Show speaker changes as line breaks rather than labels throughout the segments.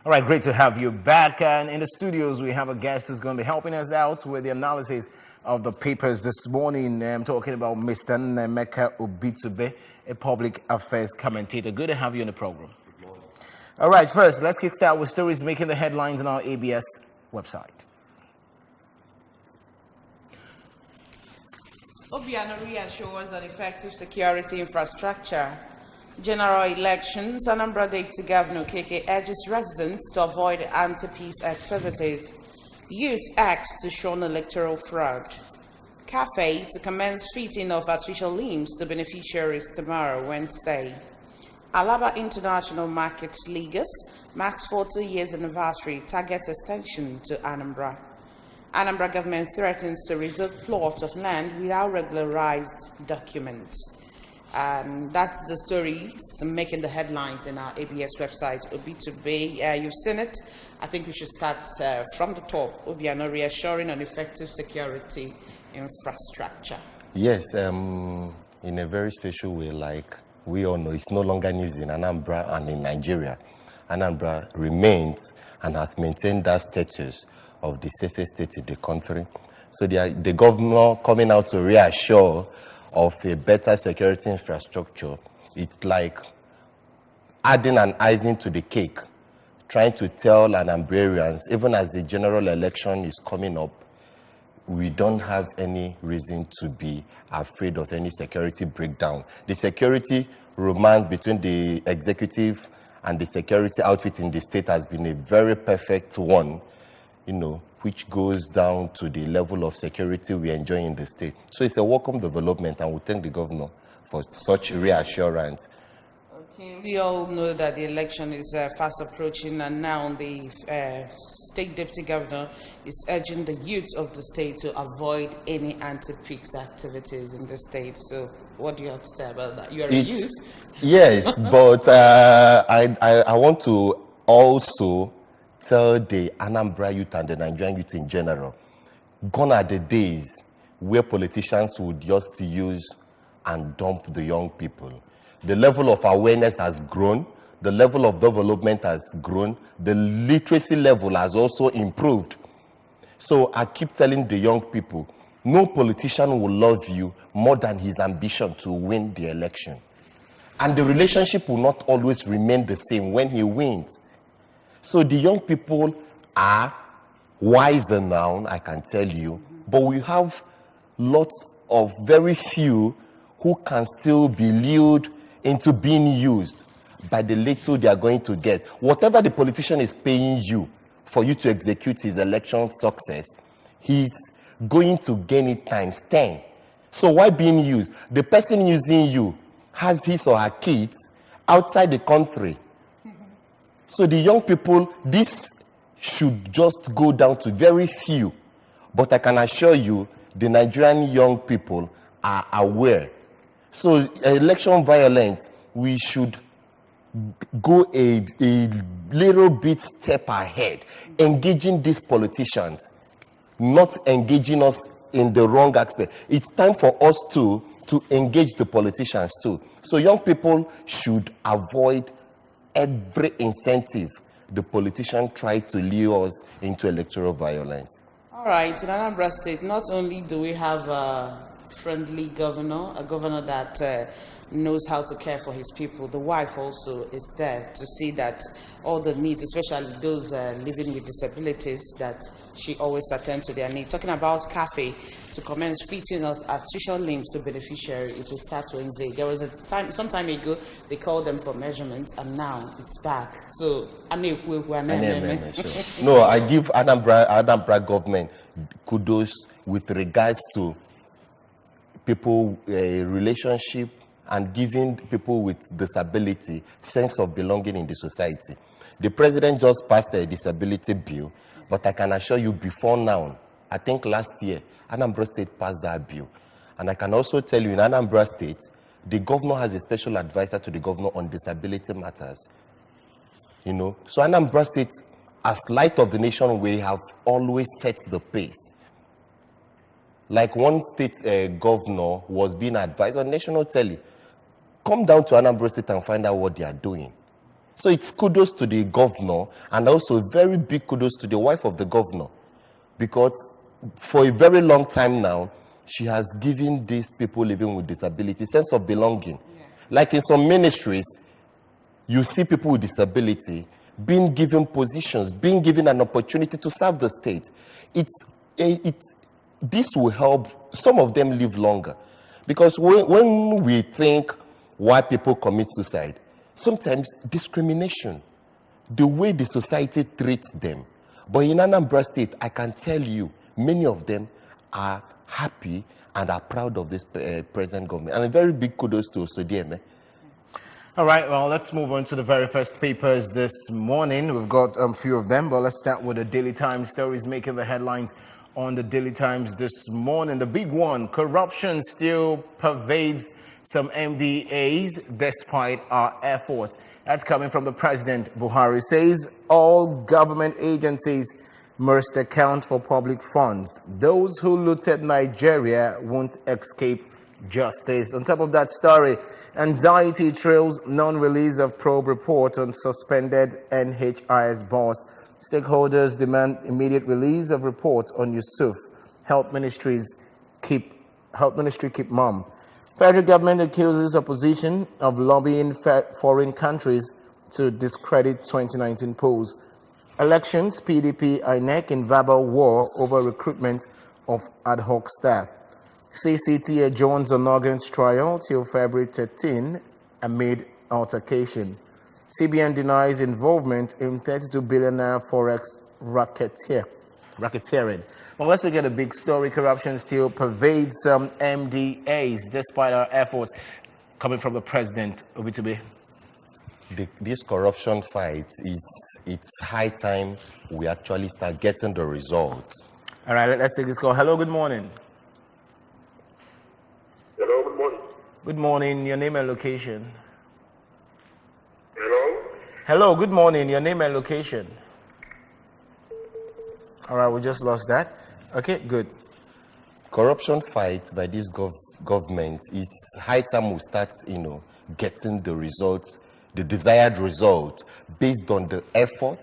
All right, great to have you back. And in the studios, we have a guest who's going to be helping us out with the analysis of the papers this morning. I'm talking about Mr. Nemeka Obitube, a public affairs commentator. Good to have you on the program. All right, first, let's kickstart with stories making the headlines on our ABS website.
Obiano reassures on effective security infrastructure. General elections, Anambra Deputy Governor KK urges residents to avoid anti-peace activities. Youth asked to shun electoral fraud. Cafe to commence fitting of artificial limbs to beneficiaries tomorrow, Wednesday. Alaba International Market Lagos marks 40 years anniversary, targets extension to Anambra. Anambra government threatens to revoke plot of land without regularized documents. And that's the story making the headlines in our ABS website, Obitube. You've seen it. I think we should start from the top. Obiano reassuring on effective security infrastructure.
Yes, in a very special way, like we all know, it's no longer news in Anambra and in Nigeria. Anambra remains and has maintained that status of the safest state in the country. So the governor coming out to reassure of a better security infrastructure, it's like adding an icing to the cake, trying to tell Anambrarians, even as the general election is coming up, we don't have any reason to be afraid of any security breakdown. The security romance between the executive and the security outfit in the state has been a very perfect one, which goes down to the level of security we enjoy in the state. So it's a welcome development, and we thank the governor for such reassurance.
Okay, we all know that the election is fast approaching, and now the state deputy governor is urging the youth of the state to avoid any anti-peace activities in the state. So what do you have to say about that? You are a youth.
Yes, but I want to also tell the Anambra youth and the Nigerian youth in general, gone are the days where politicians would just use and dump the young people. The level of awareness has grown, the level of development has grown, the literacy level has also improved. So I keep telling the young people, no politician will love you more than his ambition to win the election. And the relationship will not always remain the same when he wins. So the young people are wiser now, I can tell you, but we have lots of very few who can still be lured into being used by the little they are going to get. Whatever the politician is paying you for you to execute his election success, he's going to gain it times 10. So why being used? The person using you has his or her kids outside the country. So the young people, this should just go down to very few. But I can assure you, the Nigerian young people are aware. So election violence, we should go a little bit step ahead, engaging these politicians, not engaging us in the wrong aspect. It's time for us to engage the politicians too. So young people should avoid every incentive the politician tried to lure us into electoral violence.
All right, in Anambra State, not only do we have a friendly governor, a governor that knows how to care for his people, the wife also is there to see that all the needs, especially those living with disabilities, that she always attends to their needs. Talking about cafe to commence fitting of artificial limbs to beneficiary, it will start Wednesday. There was some time ago they called them for measurements, and now it's back. So
no, I give Anambra government kudos with regards to people relationship and giving people with disability sense of belonging in the society. The president just passed a disability bill, but I can assure you before now, I think last year, Anambra State passed that bill. And I can also tell you in Anambra State, the governor has a special advisor to the governor on disability matters. So Anambra State, as light of the nation, we have always set the pace. Like one state governor was being advised on national telly, come down to Anambra State and find out what they are doing. So it's kudos to the governor, and also very big kudos to the wife of the governor, because for a very long time now, she has given these people living with disability sense of belonging. Yeah. Like in some ministries, you see people with disability being given positions, being given an opportunity to serve the state. This will help some of them live longer. Because when we think why people commit suicide, sometimes discrimination, the way the society treats them. But in Anambra State, I can tell you, many of them are happy and are proud of this present government. And a very big kudos to Osodieme.
All right, well, let's move on to the very first papers this morning. We've got a few of them, but let's start with the Daily Times stories making the headlines on the Daily Times this morning. The big one, corruption still pervades some MDAs despite our efforts. That's coming from the President. Buhari says all government agencies must account for public funds. Those who looted Nigeria won't escape justice. On top of that story, anxiety trails non-release of probe report on suspended NHIS boss. Stakeholders demand immediate release of report on Yusuf. Health Ministry keep mum. Federal government accuses opposition of lobbying foreign countries to discredit 2019 polls. Elections, PDP, INEC in verbal war over recruitment of ad hoc staff. CCT adjourns Onogan's trial till February 13 amid altercation. CBN denies involvement in 32 billionaire forex racketeering. Well, let's look at a big story. Corruption still pervades some MDAs despite our efforts. Coming from the President, Obitube.
This corruption fight, it's high time we actually start getting the results.
All right, let's take this call. Hello, good morning.
Hello, good morning.
Good morning, your name and location.
Hello?
Hello, good morning, your name and location. All right, we just lost that. Okay, good.
Corruption fight by this government is high time we start, getting the results, the desired result, based on the effort,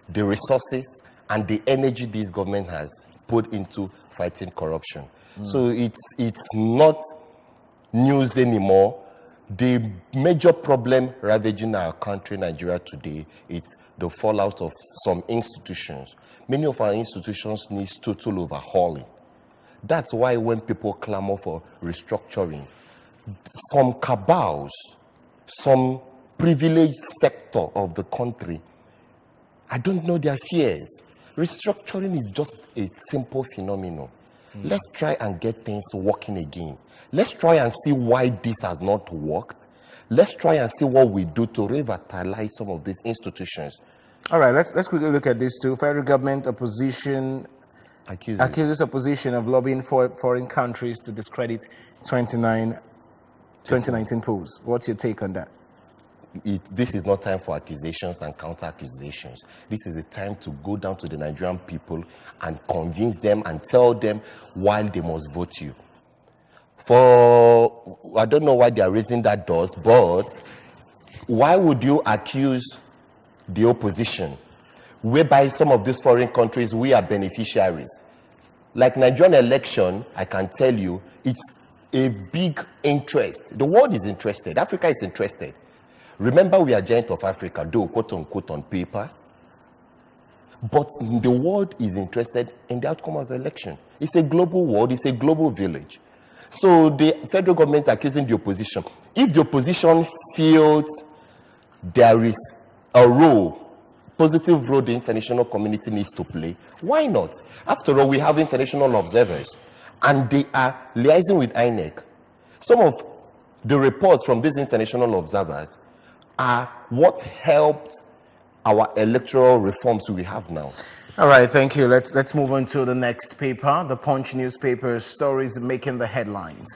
the resources, and the energy this government has put into fighting corruption. So it's not news anymore. The major problem ravaging our country, Nigeria, today, is the fallout of some institutions. Many of our institutions need total overhauling. That's why when people clamor for restructuring, some cabals, some privileged sector of the country, I don't know their fears. Restructuring is just a simple phenomenon. Let's try and get things working again. Let's try and see why this has not worked. Let's try and see what we do to revitalize some of these institutions.
All right, let's quickly look at this too. Federal government opposition accuses opposition of lobbying for foreign countries to discredit 2019 polls. What's your take on that?
This is not time for accusations and counter-accusations. This is a time to go down to the Nigerian people and convince them and tell them why they must vote you. I don't know why they are raising that doors, but why would you accuse the opposition, whereby some of these foreign countries, we are beneficiaries? Like Nigerian election, I can tell you, it's a big interest. The world is interested. Africa is interested. Remember, we are giant of Africa, though quote unquote on paper, but the world is interested in the outcome of the election. It's a global world, it's a global village. So the federal government accusing the opposition. If the opposition feels there is a role, positive role the international community needs to play, why not? After all, we have international observers, and they are liaising with INEC. Some of the reports from these international observers are what helped our electoral reforms we have now.
All right, thank you. Let's move on to the next paper. The Punch newspaper stories making the headlines.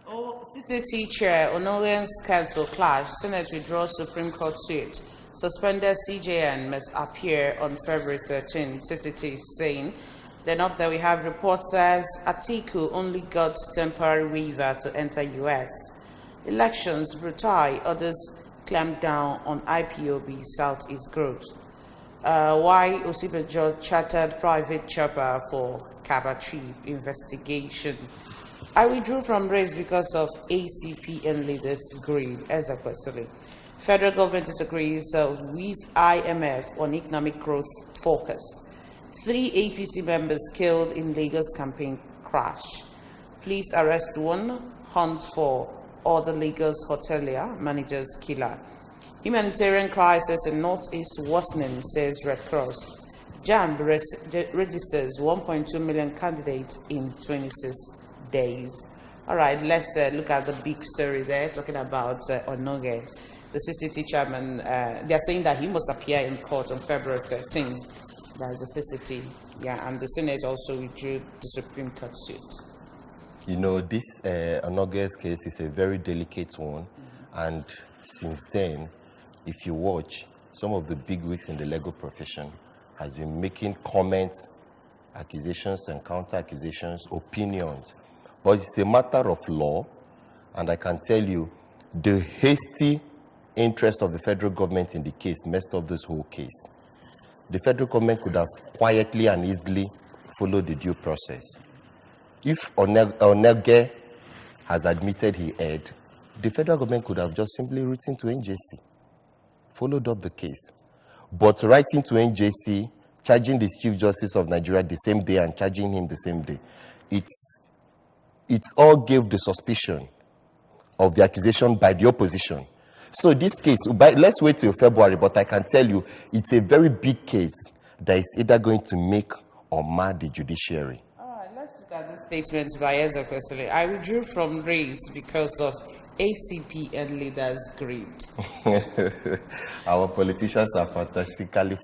CCT Chair Onogan's cancel clash. Senate withdraws Supreme Court suit. Suspended CJN must appear on February 13. CCT is saying. Then up there we have reports says Atiku only got temporary waiver to enter US. Elections brutal. Others clamped down on IPOB Southeast groups. Why Osibajo chartered private chopper for Kabatri investigation. I withdrew from race because of ACP and leaders' greed, as a person. Federal government disagrees with IMF on economic growth forecast. 3 APC members killed in Lagos campaign crash. Police arrest one, hunt for other Lagos hotelier managers killer. Humanitarian crisis in Northeast worsening, says Red Cross. JAMB registers 1.2 million candidates in 26 days. All right, let's look at the big story there, talking about Onoge, the CCT chairman. They are saying that he must appear in court on February 13th. That is the CCT, yeah, and the Senate also withdrew the Supreme Court suit.
You know, this Onoge's case is a very delicate one, and since then, if you watch, some of the big wigs in the legal profession has been making comments, accusations and counter-accusations, opinions. But it's a matter of law, and I can tell you, the hasty interest of the federal government in the case messed up this whole case. The federal government could have quietly and easily followed the due process. If Onege has admitted he erred, the federal government could have just simply written to NJC, followed up the case. But writing to NJC, charging the Chief Justice of Nigeria the same day and charging him the same day, it all gave the suspicion of the accusation by the opposition. So this case, let's wait till February, but I can tell you, it's a very big case that is either going to make or mar the judiciary.
All right, let's look at the statement by Ezra Personally. I withdrew from race because of ACP and leaders' greed.
Our politicians are fantastically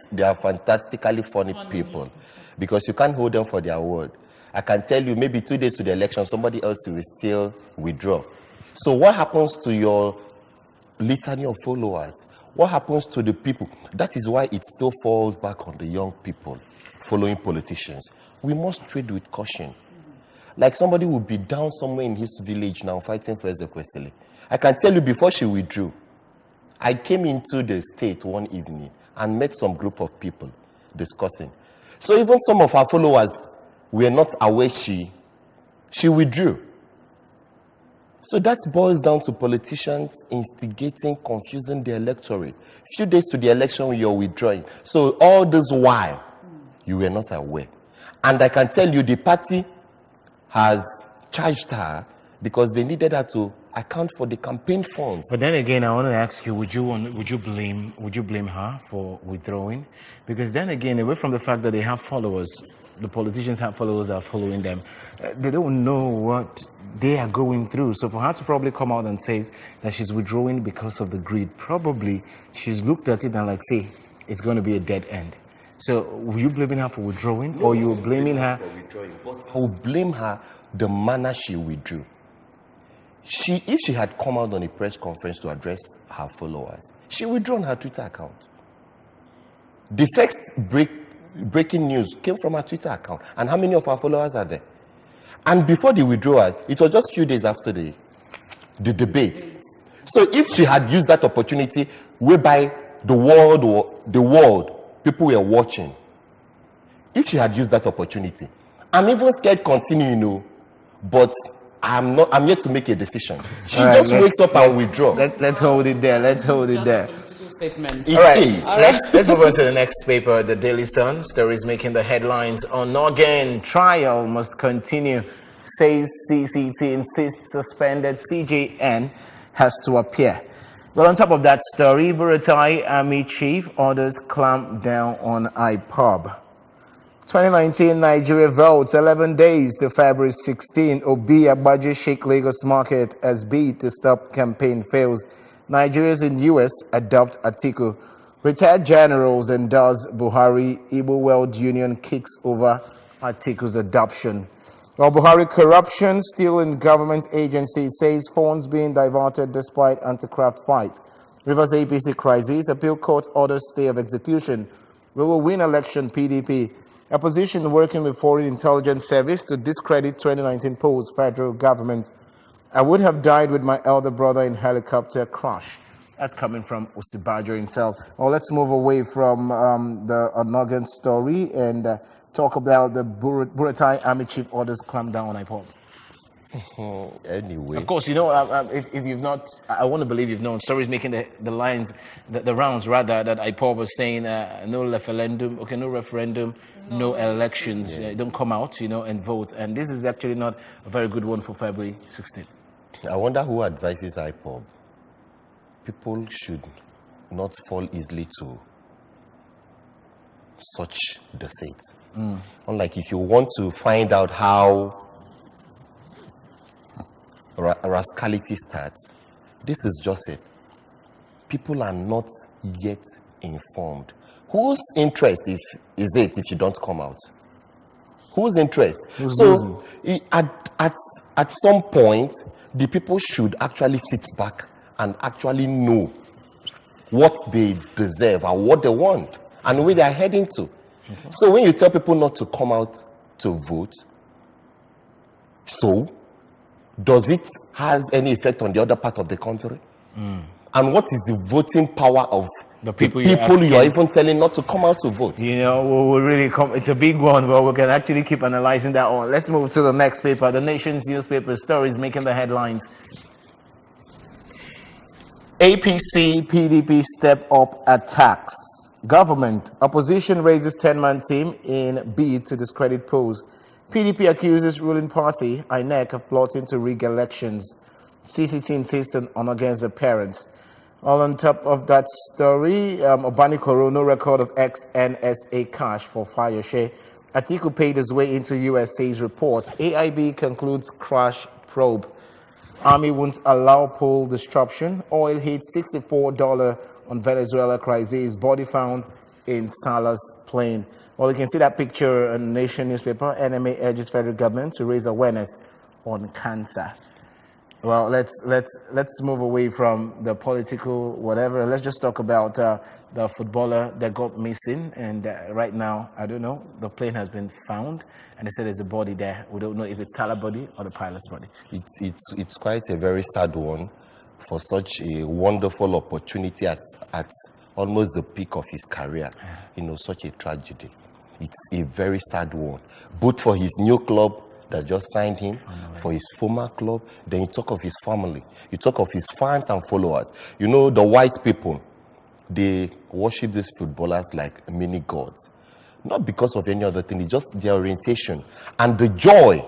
funny people, because you can't hold them for their word. I can tell you, maybe 2 days to the election, somebody else will still withdraw. So what happens to your litany of followers? What happens to the people? That is why it still falls back on the young people following politicians. We must tread with caution. Like somebody will be down somewhere in his village now fighting for Ezekwesili. I can tell you, before she withdrew, I came into the state one evening and met some group of people discussing. So even some of our followers were not aware she withdrew. So that boils down to politicians instigating, confusing the electorate. Few days to the election, you're withdrawing. So all this while, you were not aware. And I can tell you, the party has charged her because they needed her to account for the campaign funds.
But then again, I want to ask you: would you blame her for withdrawing? Because then again, away from the fact that they have followers, the politicians have followers that are following them. They don't know what they are going through. So for her to probably come out and say that she's withdrawing because of the greed, probably she's looked at it and like, say, it's going to be a dead end. So were you blaming her for withdrawing, or you were blaming her
for withdrawing? But I would blame her the manner she withdrew. If she had come out on a press conference to address her followers, she withdrew on her Twitter account. The first breaking news came from her Twitter account. And how many of our followers are there? And before the withdrawal, it was just a few days after the debate. So if she had used that opportunity whereby the world, people were watching, if she had used that opportunity, I'm even scared continuing, but I'm yet to make a decision. She just wakes up and withdraw.
Let's hold it there. Let's hold it there.
Statement.
All right. Let's move on to the next paper, the Daily Sun. Stories making the headlines. Onoge trial must continue, says CCT insists suspended CJN has to appear. Well, on top of that story, Buratai Army Chief orders clamp down on IPOB. 2019 Nigeria votes 11 days to February 16. Obi Agbaje shake Lagos market as bid to stop campaign fails. Nigerians in U.S. adopt Atiku. Retired generals endorse Buhari. Igbo World Union kicks over Atiku's adoption. While Buhari corruption still in government agencies, says funds being diverted despite anti-craft fight. Rivers APC crisis. Appeal court orders stay of execution. We will win election, PDP. Opposition working with foreign intelligence service to discredit 2019 polls, federal government. I would have died with my elder brother in helicopter crash. That's coming from Osibajo himself. Well, let's move away from the Onogan story and talk about the Buratai Army Chief orders clamp down on IPOB.
Anyway.
Of course, if you've not, I want to believe you've known, stories making the lines, the rounds rather, that IPOB was saying no referendum, no elections, don't come out, and vote. And this is actually not a very good one for February 16th.
I wonder who advises IPOB. People should not fall easily to such deceit. Unlike if you want to find out how rascality starts, this is just it. People are not yet informed. Whose interest is it if you don't come out? Whose interest? At some point, the people should actually sit back and actually know what they deserve and what they want and where they are heading to. So when you tell people not to come out to vote, so does it has any effect on the other part of the country? And what is the voting power of the people you are even telling not to come out to vote?
We'll really it's a big one, but we can actually keep analyzing that one. Let's move to the next paper. The Nation's newspaper stories making the headlines. APC, PDP step up attacks. Government, opposition raises 10-man team in bid to discredit polls. PDP accuses ruling party, INEC, of plotting to rig elections. CCT insisting on against the parents. All on top of that story, Obanikoro, no record of ex-NSA cash for fire share. Atiku paid his way into USA's report. AIB concludes crash probe. Army won't allow poll disruption. Oil hits $64 on Venezuela crisis. Body found in Salah's plane. Well, you can see that picture in Nation newspaper. NMA urges federal government to raise awareness on cancer. Well, let's move away from the political whatever. Let's just talk about the footballer that got missing. And right now, I don't know, the plane has been found. And they said there's a body there. We don't know if it's Salah's body or the pilot's body.
It's quite a very sad one for such a wonderful opportunity at almost the peak of his career. Such a tragedy. It's a very sad one. Both for his new club that just signed him, for his former club. Then you talk of his family. You talk of his fans and followers. The white people, they worship these footballers like mini gods. Not because of any other thing, it's just their orientation and the joy.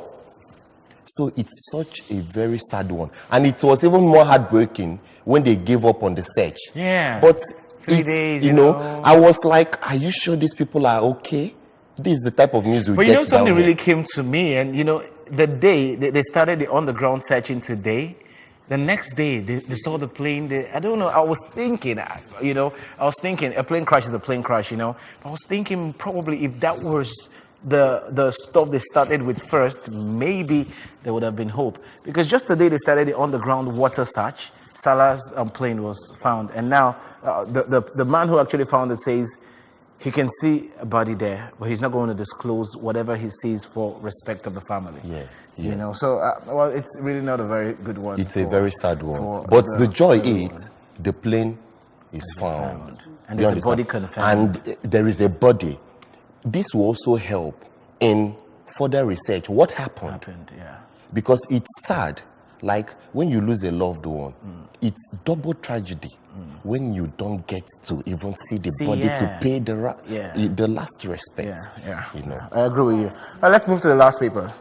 So it's such a very sad one. And it was even more heartbreaking when they gave up on the search.
Yeah.
But
3 days,
I was like, are you sure these people are okay? This is the type of news we get.
But something really came to me, and the day they started the on-the-ground searching today, the next day they saw the plane. I don't know. I was thinking, a plane crash is a plane crash, I was thinking probably if that was the stuff they started with first, maybe there would have been hope. Because just today they started the on-the-ground water search. Salah's plane was found, and now the man who actually found it says he can see a body there, but he's not going to disclose whatever he sees for respect of the family.
Yeah.
So well, it's really not a very good one.
It's a very sad one. But the joy is the plane is found.
And there's a body confirmed.
And there is a body. This will also help in further research. What happened?
Yeah.
Because it's sad. Like when you lose a loved one, it's double tragedy when you don't get to even see the body to pay the last respect.
Yeah. I agree with you. Let's move to the last paper.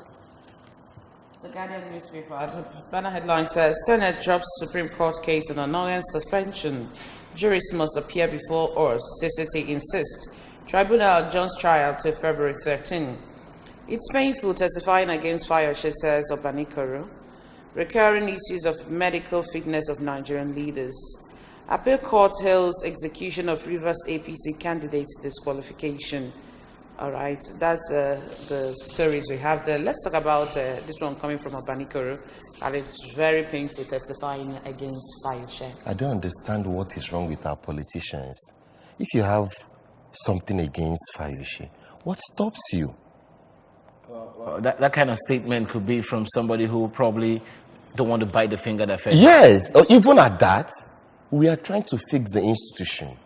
The Guardian newspaper, the banner headline says, Senate drops Supreme Court case on Onogan suspension. Juries must appear before us. CCT insists. Tribunal adjourns trial till February 13. It's painful testifying against Fayose, says Obanikoro. Recurring issues of medical fitness of Nigerian leaders. Appeal court hails execution of Rivers APC candidates disqualification. All right, that's the stories we have there. Let's talk about this one coming from Obanikoro. And it's very painful testifying against Fayose.
I don't understand what is wrong with our politicians. If you have something against Fayose, what stops you?
Well, that kind of statement could be from somebody who probably don't want to bite the finger that fed.
Yes, or even at that, We are trying to fix the institution.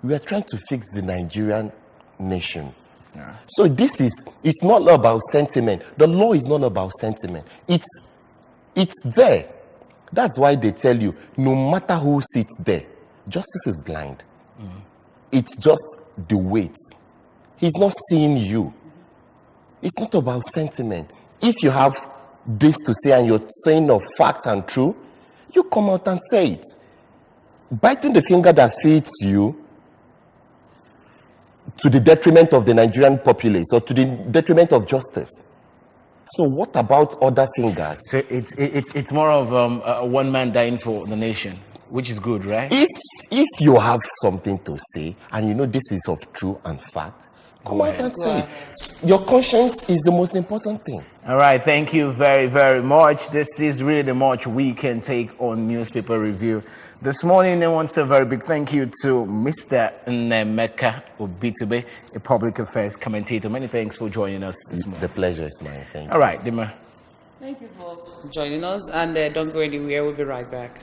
We are trying to fix the Nigerian nation.
Yeah.
So it's not about sentiment. The law is not about sentiment. It's there. That's why they tell you, no matter who sits there, justice is blind. It's just the weight. He's not seeing you. It's not about sentiment. If you have this to say and you're saying of fact and true, you come out and say it. Biting the finger that feeds you to the detriment of the Nigerian populace or to the detriment of justice. So what about other fingers?
So it's more of a one man dying for the nation, which is good, right?
If you have something to say and you know this is of true and fact, come out and say it. Your conscience is the most important thing.
All right, thank you very, very much. This is really the much we can take on newspaper review. This morning, I want to say a very big thank you to Mr. Nnemeka Obitube, a public affairs commentator. Many thanks for joining us this morning.
The pleasure is mine. Thank you.
All right, Dima.
Thank you for joining us, and don't go anywhere. We'll be right back.